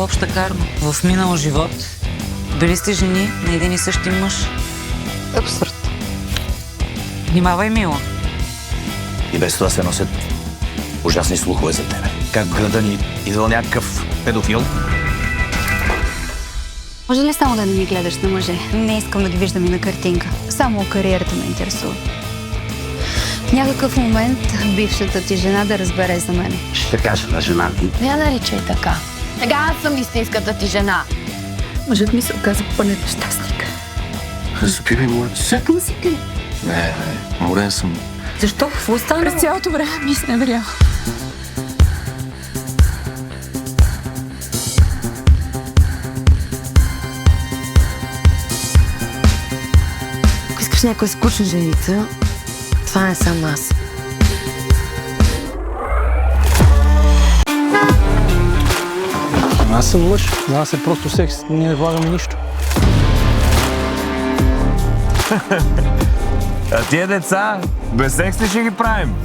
обща карма. В минал живот били сте жени на един и същи мъж. Абсурд. Внимавай, мила. И без това се носят ужасни слухове за тебе. Как в града ни идвал някакъв педофил. Може ли само да не ми гледаш на мъже? Не искам да ги виждам и на картинка. Само кариерата ме интересува. В някакъв момент бившата ти жена да разбере за мен. Ще кажа на жена ми. Не я наричай така. Сега аз съм истинската ти жена. Мъжът ми се оказа пълен нещастник. Запивай, моля. Съкна си ти. Не, морен съм. Защо? Какво стана? През цялото време ми изневерява. Ако искаш някоя скучна женица, това не съм аз. Аз съм мъж, за нас е просто секс, ние не влагаме нищо. А тия деца, без секс ли ще ги правим?